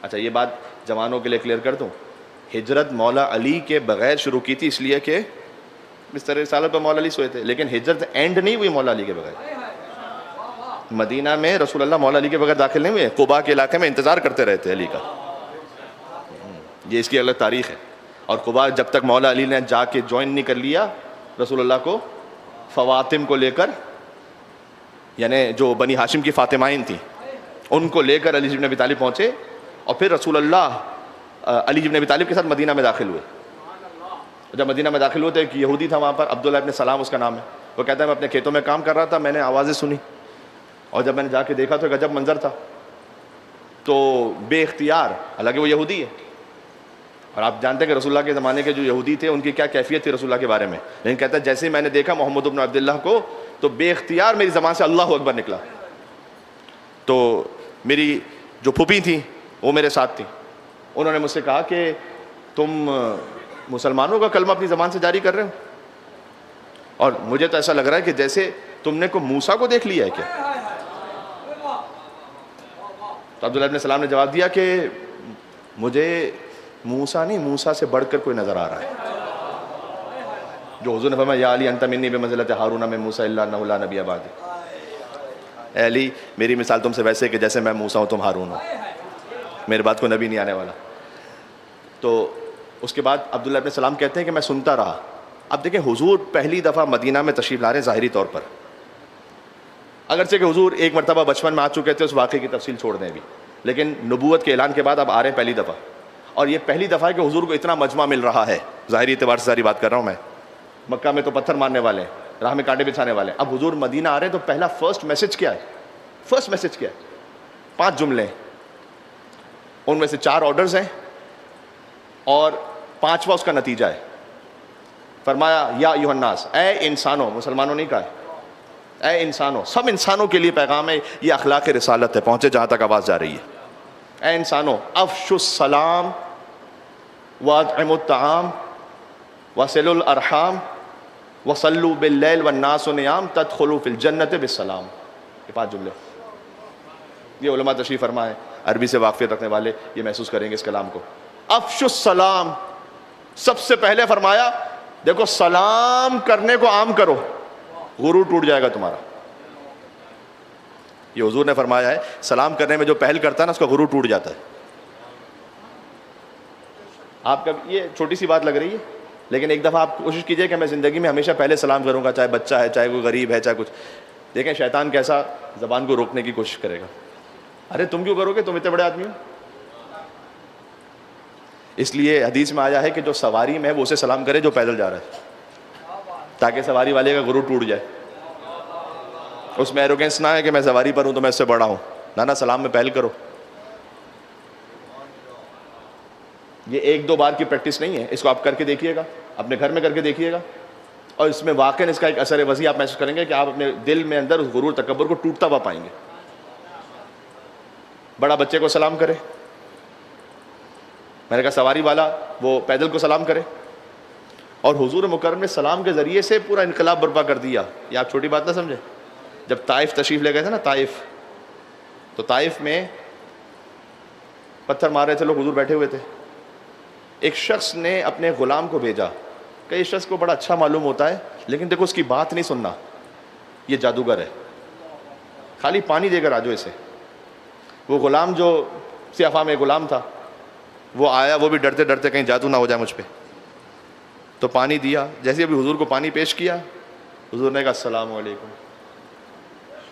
اچھا یہ بات جوانوں کے لیے کلیئر کر دوں, ہجرت مولا علی کے بغیر شروع کی تھی, اس لیے کہ بستر رسالت پر مولا علی سوئے تھے, لیکن ہجرت اینڈ نہیں ہوئی مولا علی کے بغیر. مدینہ میں رسول اللہ مولا علی کے بغیر داخل نہیں ہوئے, قباء کے علاقے میں انتظار کرتے رہتے علی کا, یہ اس کی الگ تاریخ ہے. اور قباء جب تک مولا علی نے جا کے جوائن نہیں کر لیا رسول اللہ کو, فواتم کو لے کر, یعنی جو بنی ہاشم کی فاطمائن تھیں ان کو لے کر علی بن ابی طالب پہنچے, اور پھر رسول اللہ علی بن ابی طالب کے ساتھ مدینہ میں داخل ہوئے. جب مدینہ میں داخل ہوئے تو ایک یہودی تھا وہاں پر, عبداللہ ابن سلام اس کا نام ہے. وہ کہتا ہے میں اپنے کھیتوں میں کام کر رہا تھا, میں نے آوازیں سنی, اور جب میں نے جا کے دیکھا تو گجب منظر تھا. تو بے اختیار, حالانکہ وہ یہودی ہے, اور آپ جانتے ہیں کہ رسول اللہ کے زمانے کے جو یہودی تھے ان کی کیا کیفیت تھی رسول اللہ کے بارے میں, لیکن کہتا ہے جیسے ہی میں نے دیکھا محمد بن عبداللہ کو تو بے اختیار میری زبان سے اللہ اکبر نکلا. تو میری جو پھوپھی تھیں وہ میرے ساتھ تھیں, انہوں نے مجھ سے کہا کہ تم مسلمانوں کا کلمہ اپنی زبان سے جاری کر رہے ہو, اور مجھے تو ایسا لگ رہا ہے کہ جیسے تم نے کو موسیٰ کو دیکھ لیا ہے کیا. تو عبداللہ ابن سلام نے جواب دیا کہ مجھے موسیٰ نہیں, موسیٰ سے بڑھ کر کوئی نظر آ رہا ہے. جو حضور نے فرمایا یا علی انت منی بمنزلۃ ہارون من موسیٰ الا انہ لا نبی بعدی, اے علی میری مثال تم سے ویسے کہ جیسے میں موسیٰ ہوں تم ہارون ہو, میرے بعد کوئی نبی نہیں آنے والا. تو اس کے بعد عبداللہ ابن سلام کہتے ہیں کہ میں سنتا رہا. اب دیکھیں حضور پہلی دفعہ مدینہ میں تشریف لا رہے ہیں ظاہری طور پر, اگرچہ کہ حضور ایک مرتبہ بچپن میں آ چکے تھے, اس واقعے کی تفصیل چھوڑ دیں ابھی, لیکن نبوت کے اعلان کے بعد اب آ رہے ہیں پہلی دفعہ. اور یہ پہلی دفعہ ہے کہ حضور کو اتنا مجمع مل رہا ہے, ظاہری اعتبار سے ساری بات کر رہا ہوں میں. مکہ میں تو پتھر مارنے والے ہیں, راہ میں کانٹے بچھانے والے ہیں, اب حضور مدینہ آ رہے ہیں تو پہلا فرسٹ میسج کیا ہے, فرسٹ میسج کیا ہے, 5 جملے ہیں, ان میں سے 4 آرڈرز ہیں اور 5واں اس کا نتیجہ ہے. فرمایا یا ایھا الناس, اے انسانوں, مسلمانوں نہیں کہا ہے, اے انسانوں, سب انسانوں کے لیے پیغام ہے, یہ اخلاق رسالت ہے, پہنچے جہاں تک آواز جا رہی ہے. اے انسانوں افشوا السلام واطعموا الطعام وصلوا الارحام وصلوا باللیل والناس نیام تدخلوا فی الجنۃ بالسلام. یہ 5 جملے, یہ علماء تشریح فرمائے, عربی سے واقفیت رکھنے والے یہ محسوس کریں گے اس کلام کو. افشوا السلام, سب سے پہلے فرمایا دیکھو سلام کرنے کو عام کرو, غرور ٹوٹ جائے گا تمہارا. یہ حضور نے فرمایا ہے, سلام کرنے میں جو پہل کرتا ہے نا اس کا غرور ٹوٹ جاتا ہے. آپ کا یہ چھوٹی سی بات لگ رہی ہے, لیکن ایک دفعہ آپ کوشش کیجئے کہ میں زندگی میں ہمیشہ پہلے سلام کروں گا, چاہے بچہ ہے, چاہے کوئی غریب ہے, چاہے کچھ. دیکھیں شیطان کیسا زبان کو روکنے کی کوشش کرے گا. ارے تم کیوں کرو گے, تم اتنے بڑے آدمی ہو. اس لیے حدیث میں آیا ہے کہ جو سواری میں ہے وہ اسے سلام کرے جو پیدل جا رہا ہے, تاکہ سواری والے کا غرور ٹوٹ جائے. اس میں ایروگینس نہ ہے کہ میں سواری پر ہوں تو میں اس سے بڑا ہوں, نہ سلام میں پہل کرو. یہ 1-2 بار کی پریکٹس نہیں ہے, اس کو آپ کر کے دیکھیے گا, اپنے گھر میں کر کے دیکھیے گا, اور اس میں واقعاً اس کا ایک اثر وسیع آپ محسوس کریں گے کہ آپ اپنے دل میں اندر اس غرور تکبر کو ٹوٹتا ہوا پائیں گے. بڑا بچے کو سلام کرے, میں نے کہا سواری والا وہ پیدل کو سلام کرے, اور حضور مکرم نے سلام کے ذریعے سے پورا انقلاب برپا کر دیا. یہ آپ چھوٹی بات نہ سمجھیں. جب طائف تشریف لے گئے تھے نا, طائف, تو طائف میں پتھر مار رہے تھے لوگ, حضور بیٹھے ہوئے تھے. ایک شخص نے اپنے غلام کو بھیجا کہ اس شخص کو بڑا اچھا معلوم ہوتا ہے, لیکن دیکھو اس کی بات نہیں سننا, یہ جادوگر ہے, خالی پانی دے کر آ جاؤ اسے. وہ غلام جو سیافہ میں غلام تھا وہ آیا, وہ بھی ڈرتے ڈرتے کہیں جادو نہ ہو جائے مجھ پہ. تو پانی دیا, جیسے ابھی حضور کو پانی پیش کیا, حضور نے کہا السلام علیکم.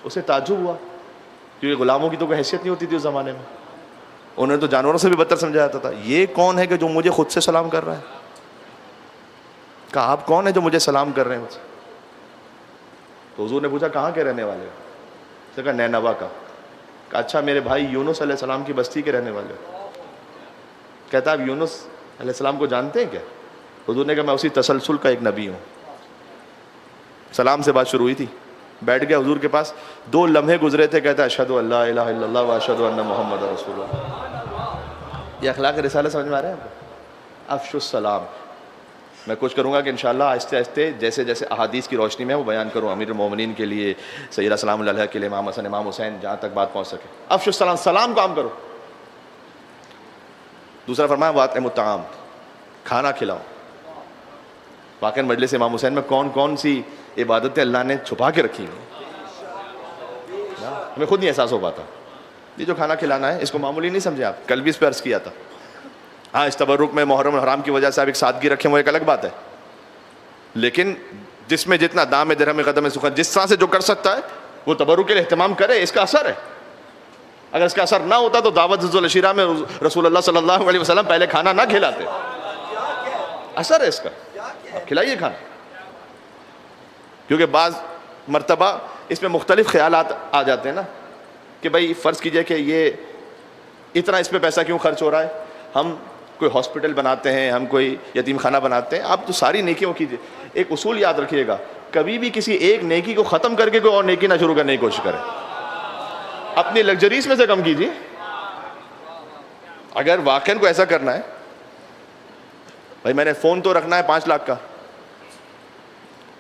اسے تعجب ہوا کیونکہ غلاموں کی تو کوئی حیثیت نہیں ہوتی تھی اس زمانے میں, انہیں تو جانوروں سے بھی بدتر سمجھا جاتا تھا. یہ کون ہے کہ جو مجھے خود سے سلام کر رہا ہے؟ کہا آپ کون ہے جو مجھے سلام کر رہے ہیں مجھ سے؟ تو حضور نے پوچھا کہاں کے رہنے والے ہو؟ اس نے کہا نینوا کا. کہا اچھا میرے بھائی یونس علیہ السلام کی بستی کے رہنے والے ہو؟ کہتا آپ یونس علیہ السلام کو جانتے ہیں کیا؟ حضور نے کہا میں اسی تسلسل کا ایک نبی ہوں. سلام سے بات شروع ہوئی تھی, بیٹھ گیا حضور کے پاس, 2 لمحے گزرے تھے, کہتا اشہد ان لا الہ الا اللہ و اشہد ان محمد رسول اللہ. یہ اخلاق رسالہ سمجھ میں آ رہا ہے آپ کو؟ افشوا السلام. میں کوشش کروں گا کہ انشاءاللہ آہستہ آہستہ جیسے جیسے احادیث کی روشنی میں وہ بیان کروں, امیر المومنین کے لیے, سیدہ سلام اللہ علیہ کے لیے, امام حسن امام حسین, جہاں تک بات پہنچ سکے. افشوا السلام, سلام کا عام کرو. دوسرا فرمایا واطعموا الطعام, کھانا کھلاؤ. واقعی مجلس امام حسین میں کون کون سی عبادتیں اللہ نے چھپا کے رکھی ہیں, ہمیں خود نہیں احساس ہو پاتا. یہ جو کھانا کھلانا ہے اس کو معمولی نہیں سمجھے آپ, کل بھی اس پہ عرض کیا تھا. ہاں اس تبرک میں محرم الحرام کی وجہ سے آپ ایک سادگی رکھیں وہ ایک الگ بات ہے, لیکن جس میں جتنا دام درہم قدم سخن, جس طرح سے جو کر سکتا ہے وہ تبرک کے لیے اہتمام کرے, اس کا اثر ہے. اگر اس کا اثر نہ ہوتا تو دعوت ذو العشیرہ میں رسول اللہ صلی اللہ علیہ وسلم پہلے کھانا نہ کھلاتے. اثر ہے اس کا, آپ کھلائیے کھانا. کیونکہ بعض مرتبہ اس میں مختلف خیالات آ جاتے ہیں نا, کہ بھائی فرض کیجئے کہ یہ اتنا اس پہ پیسہ کیوں خرچ ہو رہا ہے, ہم کوئی ہاسپٹل بناتے ہیں, ہم کوئی یتیم خانہ بناتے ہیں. آپ تو ساری نیکیوں کیجئے. ایک اصول یاد رکھیے گا, کبھی بھی کسی ایک نیکی کو ختم کر کے کوئی اور نیکی نہ شروع کرنے کی کوشش کریں. اپنی لگژریز میں سے کم کیجیے. اگر واقعاً کو ایسا کرنا ہے, بھائی میں نے فون تو رکھنا ہے 5 لاکھ کا,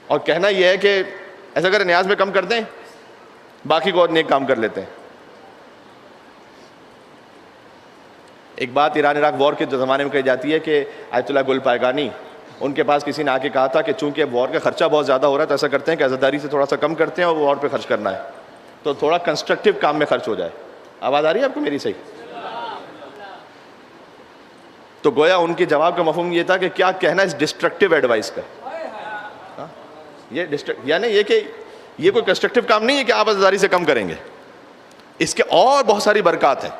اور کہنا یہ ہے کہ ایسا کریں نیاز میں کم کر دیں, باقی کو اور نیک کام کر لیتے ہیں. ایک بات ایران عراق وار کے زمانے میں کہی جاتی ہے کہ آیت اللہ گل پائگانی, ان کے پاس کسی نے آ کے کہا تھا کہ چونکہ وار کا خرچہ بہت زیادہ ہو رہا ہے تو ایسا کرتے ہیں کہ عزاداری سے تھوڑا سا کم کرتے ہیں اور وہ وار پہ خرچ کرنا ہے, تو تھوڑا کنسٹرکٹیو کام میں خرچ ہو جائے. آواز آ رہی ہے آپ کو میری صحیح؟ تو گویا ان کے جواب کا مفہوم یہ تھا کہ کیا کہنا اس ڈسٹرکٹیو ایڈوائس کا. یہ یعنی یہ کہ یہ کوئی کنسٹرکٹیو کام نہیں ہے کہ آپ عزاداری سے کم کریں گے, اس کے اور بہت ساری برکات ہیں.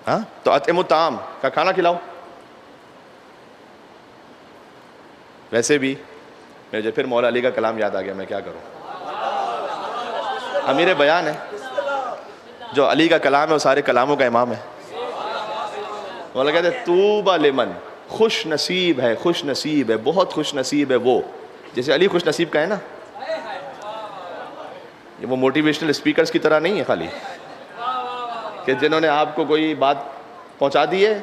ہاں تو اطعموا الطعام کا کھانا کھلاؤ. ویسے بھی مجھے پھر مولا علی کا کلام یاد آ گیا, میں کیا کروں, امیر بیان ہے, جو علی کا کلام ہے وہ سارے کلاموں کا امام ہے. مولا کہتے ہیں طوبی لمن, خوش نصیب ہے, خوش نصیب ہے, بہت خوش نصیب ہے وہ, جیسے علی خوش نصیب کا ہے نا. یہ وہ موٹیویشنل اسپیکرز کی طرح نہیں ہے خالی کہ جنہوں نے آپ کو کوئی بات پہنچا دی ہے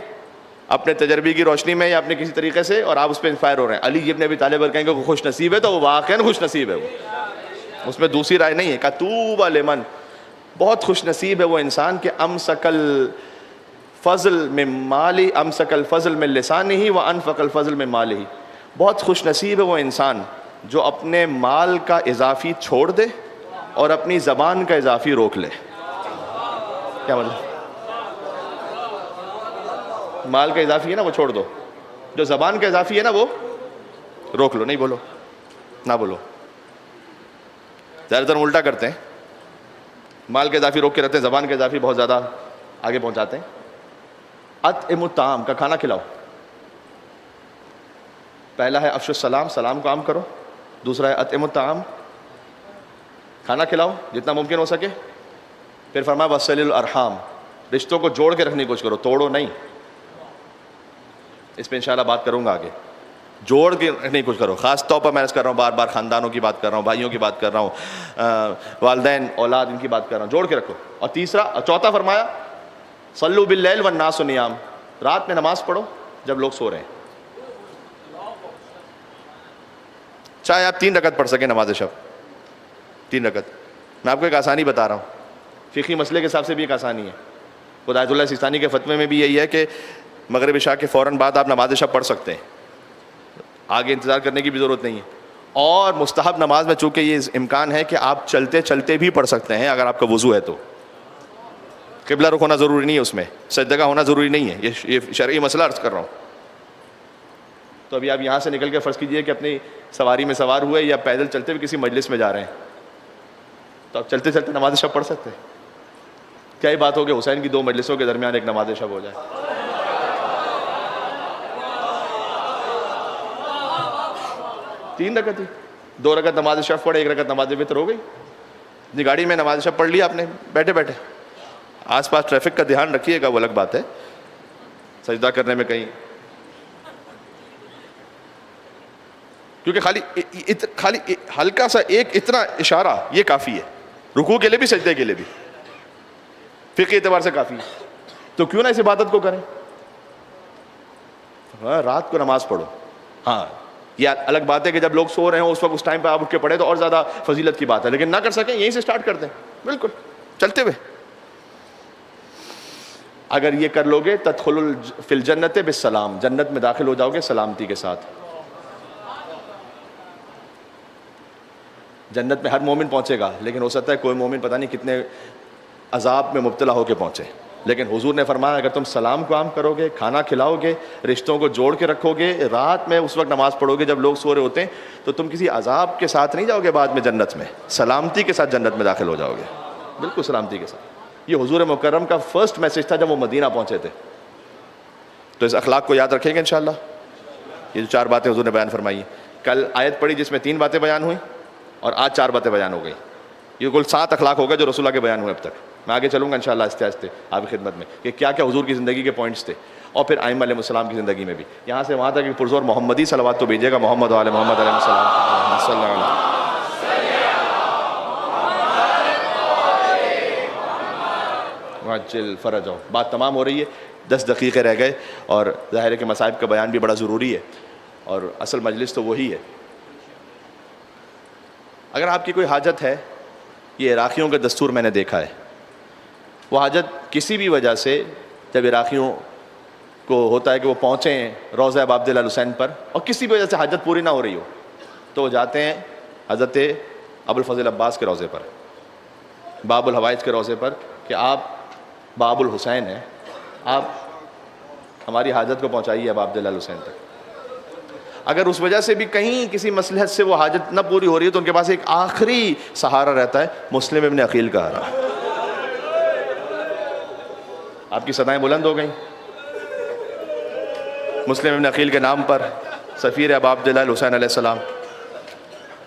اپنے تجربے کی روشنی میں یا اپنے کسی طریقے سے, اور آپ اس پہ انسپائر ہو رہے ہیں. علی ابن ابی طالب کہیں گے وہ خوش نصیب ہے تو وہ واقعاً خوش نصیب ہے, وہ اس میں دوسری رائے نہیں ہے. کہ طوبی لمن, بہت خوش نصیب ہے وہ انسان کہ امسک الفضل من مالی, امسک الفضل من لسانہ وانفق الفضل من مالہ. بہت خوش نصیب ہے وہ انسان جو اپنے مال کا اضافی چھوڑ دے اور اپنی زبان کا اضافی روک لے. کیا مطلب؟ مال کا اضافی ہے نا وہ چھوڑ دو, جو زبان کا اضافی ہے نا وہ روک لو, نہیں بولو, نہ بولو. زیادہ تر الٹا کرتے ہیں, مال کے اضافی روک کے رکھتے ہیں, زبان کے اضافی بہت زیادہ آگے پہنچاتے ہیں. اطعموا الطعام کا کھانا کھلاؤ. پہلا ہے افشوا السلام, سلام کو عام کرو. دوسرا ہے اطعموا الطعام, کھانا کھلاؤ جتنا ممکن ہو سکے. پھر فرمایا وصل الارحام, رشتوں کو جوڑ کے رکھنے کی کوشش کرو, توڑو نہیں. اس پہ انشاءاللہ بات کروں گا آگے. جوڑ کے رکھنے کی کوشش کرو. خاص طور پر میں کر رہا ہوں, بار بار خاندانوں کی بات کر رہا ہوں, بھائیوں کی بات کر رہا ہوں, والدین اولاد ان کی بات کر رہا ہوں, جوڑ کے رکھو. اور چوتھا فرمایا صلوا باللیل والناس نیام, رات میں نماز پڑھو جب لوگ سو رہے ہیں. چاہے آپ 3 رکعت پڑھ سکیں نماز شب, 3 رکعت. میں آپ کو ایک آسانی بتا رہا ہوں, فقہی مسئلے کے حساب سے بھی ایک آسانی ہے. خود آیت اللہ سیستانی کے فتوے میں بھی یہی ہے کہ مغرب عشاء کے فوراً بعد آپ نماز شب پڑھ سکتے ہیں, آگے انتظار کرنے کی بھی ضرورت نہیں ہے. اور مستحب نماز میں چونکہ یہ امکان ہے کہ آپ چلتے چلتے بھی پڑھ سکتے ہیں اگر آپ کا وضو ہے تو. قبلہ رخ ہونا ضروری نہیں ہے, اس میں سجدہ ہونا ضروری نہیں ہے, یہ شرعی مسئلہ عرض کر رہا ہوں. تو ابھی آپ یہاں سے نکل کے فرض کیجئے کہ اپنی سواری میں سوار ہوئے یا پیدل چلتے ہوئے کسی مجلس میں جا رہے ہیں, تو آپ چلتے چلتے نماز شب پڑھ سکتے ہیں. کیا ہی بات ہو کہ حسین کی 2 مجلسوں کے درمیان ایک نماز شب ہو جائے. تین رکعت تھی, 2 رکعت نماز شب پڑھے, 1 رکعت نماز وتر ہو گئی. اپنی گاڑی میں نماز شب پڑھ لی آپ نے بیٹھے بیٹھے. آس پاس ٹریفک کا دھیان رکھیے گا, وہ الگ بات ہے, سجدہ کرنے میں کہیں, کیونکہ خالی ہلکا سا ایک اتنا اشارہ یہ کافی ہے, رکوع کے لیے بھی سجدے کے لیے بھی, فقہی اعتبار سے کافی ہے. تو کیوں نہ اس عبادت کو کریں. رات کو نماز پڑھو, ہاں یہ الگ بات ہے کہ جب لوگ سو رہے ہوں اس وقت اس ٹائم پہ آپ اٹھ کے پڑھیں تو اور زیادہ فضیلت کی بات ہے, لیکن نہ کر سکیں یہیں سے سٹارٹ کر دیں, بالکل چلتے ہوئے. اگر یہ کر لو گے تدخل فی الجنت بالسلام, جنت میں داخل ہو جاؤ گے سلامتی کے ساتھ. جنت میں ہر مومن پہنچے گا, لیکن ہو سکتا ہے کوئی مومن پتہ نہیں کتنے عذاب میں مبتلا ہو کے پہنچے. لیکن حضور نے فرمایا اگر تم سلام کو عام کرو گے, کھانا کھلاؤ گے, رشتوں کو جوڑ کے رکھو گے, رات میں اس وقت نماز پڑھو گے جب لوگ سو رہے ہوتے ہیں, تو تم کسی عذاب کے ساتھ نہیں جاؤ گے بعد میں جنت میں, سلامتی کے ساتھ جنت میں داخل ہو جاؤ گے, بالکل سلامتی کے ساتھ. یہ حضور مکرم کا فرسٹ میسج تھا جب وہ مدینہ پہنچے تھے. تو اس اخلاق کو یاد رکھیں گے انشاءاللہ. یہ جو 4 باتیں حضور نے بیان فرمائی ہیں, کل آیت پڑھی جس میں 3 باتیں بیان ہوئیں اور آج 4 باتیں بیان ہو گئی. یہ کل 7 اخلاق ہوگا جو رسول اللہ کے بیان ہوئے اب تک. میں آگے چلوں گا انشاءاللہ آہستہ آہستہ آپ کی خدمت میں کہ کیا کیا حضور کی زندگی کے پوائنٹس تھے, اور پھر ائمہ علیہ السلام کی زندگی میں بھی. یہاں سے وہاں تک کہ پرزور محمدی صلوات تو بھیجیے گا, محمد و آل محمد علیہ السلام صلی اللہ علیہ. وعجل فرجہ. بات تمام ہو رہی ہے, 10 دقیقے رہ گئے, اور ظاہر ہے کہ مصائب کا بیان بھی بڑا ضروری ہے, اور اصل مجلس تو وہی ہے. اگر آپ کی کوئی حاجت ہے, یہ عراقیوں کا دستور میں نے دیکھا ہے, وہ حاجت کسی بھی وجہ سے جب عراقیوں کو ہوتا ہے کہ وہ پہنچیں روضہ ابا عبداللہ الحسین پر اور کسی بھی وجہ سے حاجت پوری نہ ہو رہی ہو, تو وہ جاتے ہیں حضرت ابو الفضل عباس کے روضے پر, باب الحوائج کے روضے پر, کہ آپ باب الحسین ہیں, آپ ہماری حاجت کو پہنچائیے ابا عبداللہ الحسین تک. اگر اس وجہ سے بھی کہیں کسی مصلحت سے وہ حاجت نہ پوری ہو رہی ہے تو ان کے پاس ایک آخری سہارا رہتا ہے, مسلم ابن عقیل کا ہارا. آپ کی صدائیں بلند ہو گئیں. مسلم ابن عقیل کے نام پر سفیر ابا عبداللہ الحسین علیہ السلام.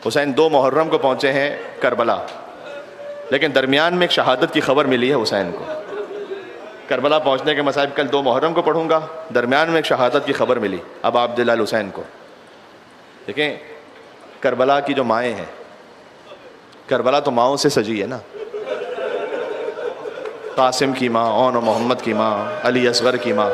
حسین 2 محرم کو پہنچے ہیں کربلا, لیکن درمیان میں ایک شہادت کی خبر ملی ہے حسین کو. کربلا پہنچنے کے مصائب کل 2 محرم کو پڑھوں گا, درمیان میں ایک شہادت کی خبر ملی ابا عبداللہ الحسین کو. دیکھیں کربلا کی جو مائیں ہیں, کربلا تو ماؤں سے سجی ہے نا, قاسم کی ماں, اون و محمد کی ماں, علی اصغر کی ماں,